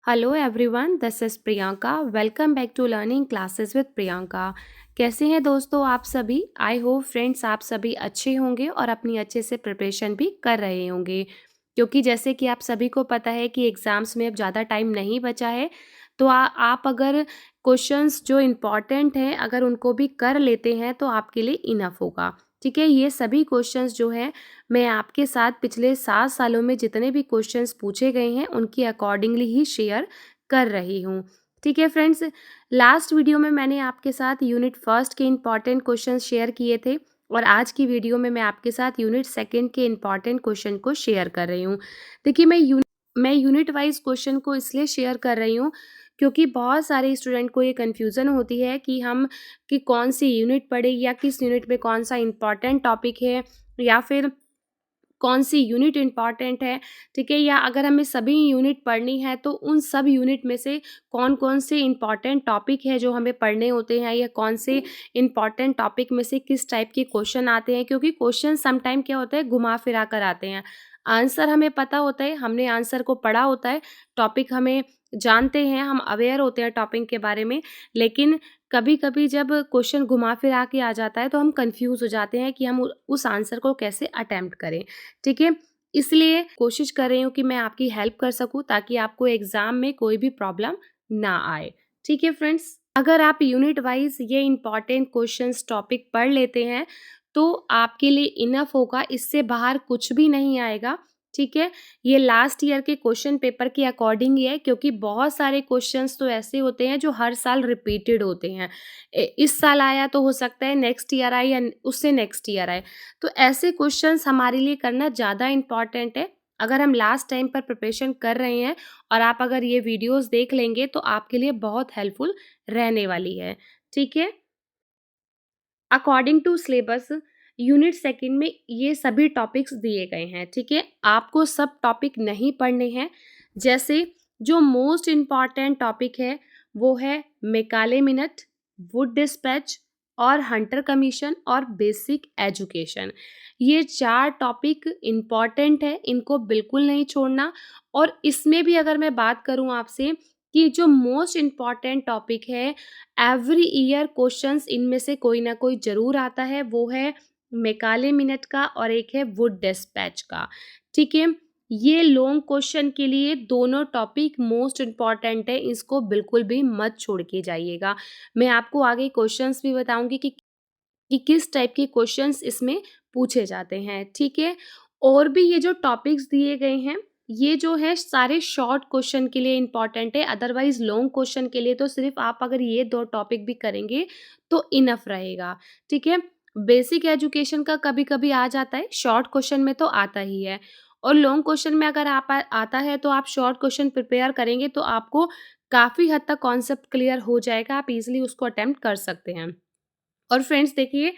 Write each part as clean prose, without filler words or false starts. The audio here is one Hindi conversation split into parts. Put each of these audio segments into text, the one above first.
Hello everyone, this is Priyanka. Welcome back to learning classes with Priyanka. कैसे हैं दोस्तों आप सभी? आई होप फ्रेंड्स आप सभी अच्छे होंगे और अपनी अच्छे से प्रिपरेशन भी कर रहे होंगे, क्योंकि जैसे कि आप सभी को पता है कि एग्ज़ाम्स में अब ज़्यादा टाइम नहीं बचा है। तो आप अगर क्वेश्चंस जो इम्पॉर्टेंट हैं अगर उनको भी कर लेते हैं तो आपके लिए इनफ होगा। ठीक है, ये सभी क्वेश्चंस जो हैं मैं आपके साथ पिछले 7 सालों में जितने भी क्वेश्चंस पूछे गए हैं उनकी अकॉर्डिंगली ही शेयर कर रही हूँ। ठीक है फ्रेंड्स, लास्ट वीडियो में मैंने आपके साथ यूनिट फर्स्ट के इम्पॉर्टेंट क्वेश्चंस शेयर किए थे और आज की वीडियो में मैं आपके साथ यूनिट सेकंड के इम्पॉर्टेंट क्वेश्चन को शेयर कर रही हूँ। देखिए, मैं यूनिट वाइज क्वेश्चन को इसलिए शेयर कर रही हूँ क्योंकि बहुत सारे स्टूडेंट को ये कन्फ्यूज़न होती है कि कौन सी यूनिट पढ़े या किस यूनिट में कौन सा इम्पॉर्टेंट टॉपिक है या फिर कौन सी यूनिट इम्पॉर्टेंट है। ठीक है, या अगर हमें सभी यूनिट पढ़नी है तो उन सब यूनिट में से कौन-कौन से इम्पॉर्टेंट टॉपिक है जो हमें पढ़ने होते हैं या कौन से इम्पॉर्टेंट टॉपिक में से किस टाइप के क्वेश्चन आते हैं, क्योंकि क्वेश्चन सम टाइम क्या होता है घुमा-फिरा कर आते हैं। आंसर हमें पता होता है, हमने आंसर को पढ़ा होता है, टॉपिक हमें जानते हैं, हम अवेयर होते हैं टॉपिक के बारे में, लेकिन कभी-कभी जब क्वेश्चन घुमा-फिरा के आ जाता है तो हम कन्फ्यूज़ हो जाते हैं कि हम उस आंसर को कैसे अटेम्प्ट करें। ठीक है? इसलिए कोशिश कर रही हूँ कि मैं आपकी हेल्प कर सकूँ ताकि आपको एग्ज़ाम में कोई भी प्रॉब्लम ना आए। ठीक है फ्रेंड्स? अगर आप यूनिट वाइज़ ये इम्पॉर्टेंट क्वेश्चंस टॉपिक पढ़ लेते हैं, तो आपके लिए इनफ होगा, इससे बाहर कुछ भी नहीं आएगा। ठीक है? ये लास्ट ईयर के क्वेश्चन पेपर के अकॉर्डिंग ही है, क्योंकि बहुत सारे क्वेश्चंस तो ऐसे होते हैं जो हर साल रिपीटेड होते हैं। इस साल आया तो हो सकता है नेक्स्ट ईयर आए या उससे नेक्स्ट ईयर आए। तो ऐसे क्वेश्चंस हमारे लिए करना ज़्यादा इम्पॉर्टेंट है। अगर हम लास्ट टाइम पर प्रिपरेशन कर रहे हैं और आप अगर ये वीडियोस देख लेंगे तो आपके लिए बहुत हेल्पफुल रहने वाली है। ठीक है? According to syllabus unit second में ये सभी टॉपिक्स दिए गए हैं। ठीक है, आपको सब टॉपिक नहीं पढ़ने हैं। जैसे जो मोस्ट इम्पॉर्टेंट टॉपिक है वो है मैकाले मिनट, वुड डिस्पैच और हंटर कमीशन और बेसिक एजुकेशन। ये 4 टॉपिक इम्पॉर्टेंट है, इनको बिल्कुल नहीं छोड़ना। और इसमें भी अगर मैं बात करूं आपसे कि जो मोस्ट इम्पॉर्टेंट टॉपिक है, एवरी ईयर क्वेश्चंस इनमें से कोई ना कोई ज़रूर आता है, वो है मैकाले मिनट का और एक है वुड डिस्पैच का। ठीक है? ये लॉन्ग क्वेश्चन के लिए दोनों टॉपिक मोस्ट इम्पॉर्टेंट है, इसको बिल्कुल भी मत छोड़ के जाइएगा। मैं आपको आगे क्वेश्चंस भी बताऊँगी कि किस टाइप के क्वेश्चंस इसमें पूछे जाते हैं। ठीक है? और भी ये जो टॉपिक्स दिए गए हैं, ये जो है सारे शॉर्ट क्वेश्चन के लिए इम्पॉर्टेंट है, अदरवाइज़ लॉन्ग क्वेश्चन के लिए तो सिर्फ़ आप अगर ये 2 टॉपिक भी करेंगे तो इनफ रहेगा। ठीक है? बेसिक एजुकेशन का कभी-कभी आ जाता है, शॉर्ट क्वेश्चन में तो आता ही है। और लॉन्ग क्वेश्चन में अगर आप आता है तो आप शॉर्ट क्वेश्चन प्रिपेयर करेंगे तो आपको काफ़ी हद तक कॉन्सेप्ट क्लियर हो जाएगा, आप ईज़िली उसको अटेम्प्ट कर सकते हैं। और फ्रेंड्स देखिए,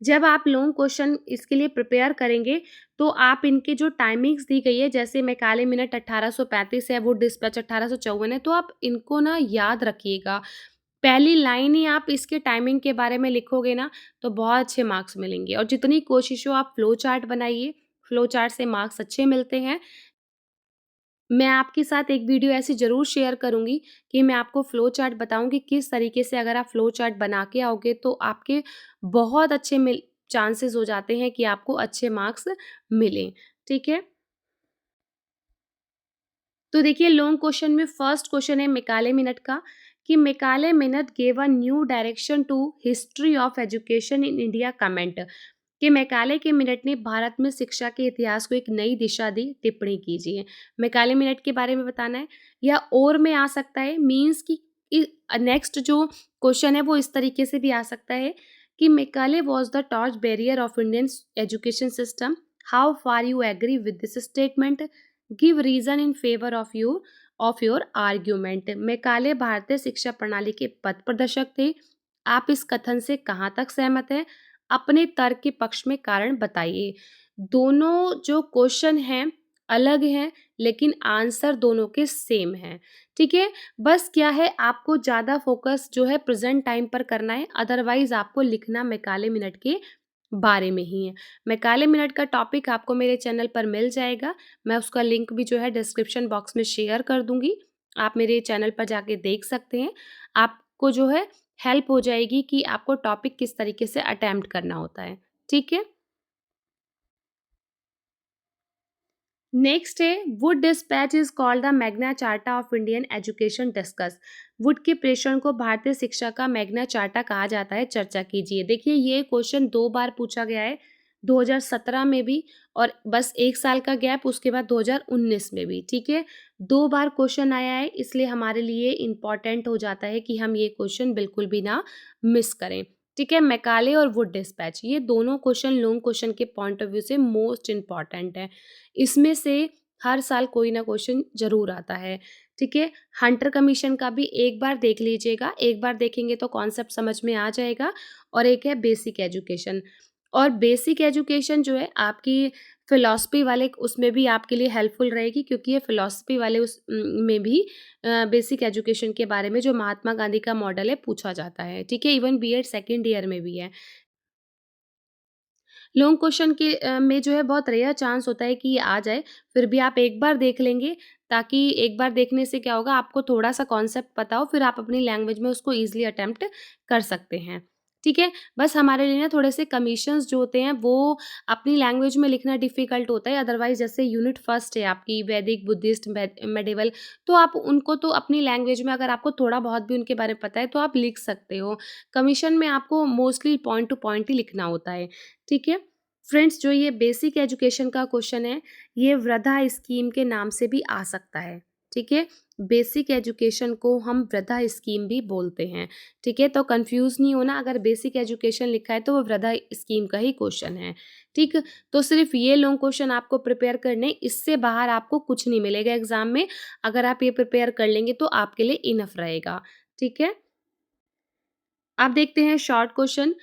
जब आप लॉन्ग क्वेश्चन इसके लिए प्रिपेयर करेंगे तो आप इनके जो टाइमिंग्स दी गई है, जैसे मैकाले मिनट 1835 है, वो डिस्पैच 1854 है, तो आप इनको ना याद रखिएगा। पहली लाइन ही आप इसके टाइमिंग के बारे में लिखोगे ना तो बहुत अच्छे मार्क्स मिलेंगे। और जितनी कोशिश हो आप फ्लो चार्ट बनाइए, फ्लो चार्ट से मार्क्स अच्छे मिलते हैं। मैं आपके साथ एक वीडियो ऐसी ज़रूर शेयर करूँगी कि मैं आपको फ्लो चार्ट बताऊँ कि किस तरीके से अगर आप फ्लो चार्ट बना के आओगे तो आपके बहुत अच्छे मिल चांसेस हो जाते हैं कि आपको अच्छे मार्क्स मिलें। ठीक है? तो देखिए, लॉन्ग क्वेश्चन में फर्स्ट क्वेश्चन है मैकाले मिनट का, कि Macaulay minute gave a new direction to history of education in India comment, कि मैकाले के मिनट ने भारत में शिक्षा के इतिहास को एक नई दिशा दी। टिप्पणी कीजिए। मैकाले मिनट के बारे में बताना है, या और में आ सकता है, मीन्स कि नेक्स्ट जो क्वेश्चन है वो इस तरीके से भी आ सकता है कि Macaulay was the torch bearer of Indian education system. How far you agree with this statement? Give reason in favour of your argument. Macaulay भारतीय शिक्षा प्रणाली के पथ प्रदर्शक थे। आप इस कथन से कहाँ तक सहमत हैं? अपने तर्क के पक्ष में कारण बताइए। दोनों जो क्वेश्चन हैं अलग हैं, लेकिन आंसर दोनों के सेम हैं। ठीक है? बस क्या है, आपको ज़्यादा फोकस जो है प्रेजेंट टाइम पर करना है, अदरवाइज आपको लिखना मैकाले मिनट के बारे में ही है। मैकाले मिनट का टॉपिक आपको मेरे चैनल पर मिल जाएगा। मैं उसका लिंक भी जो है डिस्क्रिप्शन बॉक्स में शेयर कर दूंगी। आप मेरे चैनल पर जाके देख सकते हैं। आपको जो है हेल्प हो जाएगी कि आपको टॉपिक किस तरीके से अटेम्प्ट करना होता है, ठीक है? नेक्स्ट है Wood dispatch is called the Magna Carta of Indian education discuss. Wood के प्रेषण को भारतीय शिक्षा का मैग्ना चार्टा कहा जाता है, चर्चा कीजिए। देखिए ये क्वेश्चन 2 बार पूछा गया है, 2017 में भी और बस 1 साल का गैप, उसके बाद 2019 में भी, ठीक है? 2 बार क्वेश्चन आया है, इसलिए हमारे लिए इम्पोर्टेंट हो जाता है कि हम ये क्वेश्चन बिल्कुल भी ना मिस करें, ठीक है? मैकाले और वुड डिस्पैच ये दोनों क्वेश्चन लॉन्ग क्वेश्चन के पॉइंट ऑफ व्यू से मोस्ट इम्पॉर्टेंट है। इसमें से हर साल कोई ना क्वेश्चन ज़रूर आता है, ठीक है? हंटर कमीशन का भी एक बार देख लीजिएगा, एक बार देखेंगे तो कॉन्सेप्ट समझ में आ जाएगा। और एक है बेसिक एजुकेशन, और बेसिक एजुकेशन जो है आपकी फ़िलॉसफ़ी वाले उसमें भी आपके लिए हेल्पफुल रहेगी, क्योंकि ये फ़िलॉसफ़ी वाले में भी बेसिक एजुकेशन के बारे में जो महात्मा गांधी का मॉडल है पूछा जाता है, ठीक है? इवन बीएड सेकंड ईयर में भी है। लॉन्ग क्वेश्चन के में जो है बहुत रेयर चांस होता है कि ये आ जाए, फिर भी आप एक बार देख लेंगे, ताकि एक बार देखने से क्या होगा, आपको थोड़ा-सा कॉन्सेप्ट पता हो, फिर आप अपनी लैंग्वेज में उसको ईज़िली अटेम्प्ट कर सकते हैं, ठीक है? बस हमारे लिए ना थोड़े से कमीशंस जो होते हैं वो अपनी लैंग्वेज में लिखना डिफ़िकल्ट होता है, अदरवाइज़ जैसे यूनिट फर्स्ट है आपकी वैदिक, बुद्धिस्ट, मेडिवल, तो आप उनको तो अपनी लैंग्वेज में अगर आपको थोड़ा बहुत भी उनके बारे में पता है तो आप लिख सकते हो। कमीशन में आपको मोस्टली पॉइंट टू पॉइंट ही लिखना होता है, ठीक है? फ्रेंड्स जो ये बेसिक एजुकेशन का क्वेश्चन है, ये वृद्धा स्कीम के नाम से भी आ सकता है, ठीक है? बेसिक एजुकेशन को हम वृद्धा स्कीम भी बोलते हैं, ठीक है? तो कंफ्यूज नहीं होना, अगर बेसिक एजुकेशन लिखा है तो वो वृद्धा स्कीम का ही क्वेश्चन है, ठीक? तो सिर्फ ये लॉन्ग क्वेश्चन आपको प्रिपेयर करने, इससे बाहर आपको कुछ नहीं मिलेगा एग्जाम में। अगर आप ये प्रिपेयर कर लेंगे तो आपके लिए इनफ रहेगा, ठीक है? अब देखते हैं शॉर्ट क्वेश्चन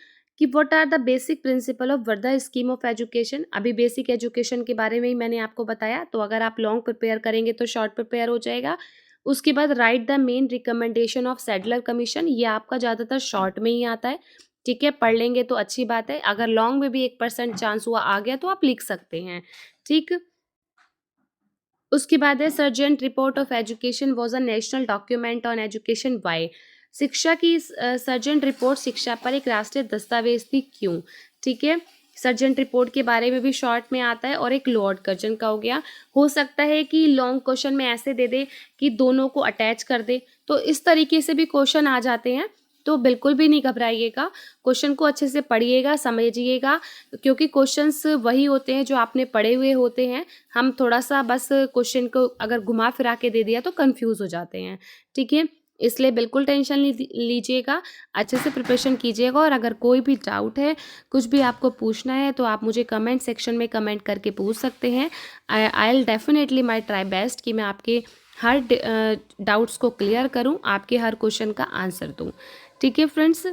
कि what are the basic principle of Wardha scheme of education. अभी बेसिक एजुकेशन के बारे में ही मैंने आपको बताया, तो अगर आप लॉन्ग प्रिपेयर करेंगे तो शॉर्ट प्रिपेयर हो जाएगा। उसके बाद right the main recommendation of Sadler commission, ये आपका ज़्यादातर शॉर्ट में ही आता है, ठीक है? पढ़ लेंगे तो अच्छी बात है, अगर लॉन्ग में भी 1% चांस हुआ आ गया तो आप लिख सकते हैं, ठीक? उसके बाद है sergeant report of education was a national document on education why. शिक्षा की सर्जेंट रिपोर्ट शिक्षा पर एक राष्ट्रीय दस्तावेज थी, क्यों? ठीक है, सर्जेंट रिपोर्ट के बारे में भी शॉर्ट में आता है, और एक लॉर्ड कर्जन का हो गया। हो सकता है कि लॉन्ग क्वेश्चन में ऐसे दे दे कि दोनों को अटैच कर दे, तो इस तरीके से भी क्वेश्चन आ जाते हैं। तो बिल्कुल भी नहीं घबराइएगा, क्वेश्चन को अच्छे से पढ़िएगा, समझिएगा, क्योंकि क्वेश्चंस वही होते हैं जो आपने पढ़े हुए होते हैं। हम थोड़ा-सा बस क्वेश्चन को अगर घुमा-फिरा के दे दिया तो कन्फ्यूज़ हो जाते हैं, ठीक है? इसलिए बिल्कुल टेंशन लीजिएगा, अच्छे से प्रिपरेशन कीजिएगा, और अगर कोई भी डाउट है, कुछ भी आपको पूछना है, तो आप मुझे कमेंट सेक्शन में कमेंट करके पूछ सकते हैं। I will definitely my try best कि मैं आपके हर डाउट्स को क्लियर करूँ, आपके हर क्वेश्चन का आंसर दूँ। ठीक है फ्रेंड्स?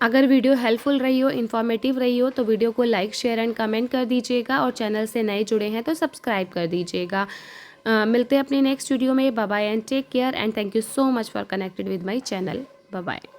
अगर वीडियो हेल्पफुल रही हो, इन्फॉर्मेटिव रही हो, तो वीडियो को लाइक, शेयर एंड कमेंट कर दीजिएगा, और चैनल से नए जुड़े हैं तो सब्सक्राइब कर दीजिएगा। मिलते हैं अपने नेक्स्ट वीडियो में। Bye bye and take care, and thank you so much for connected with my channel. Bye bye.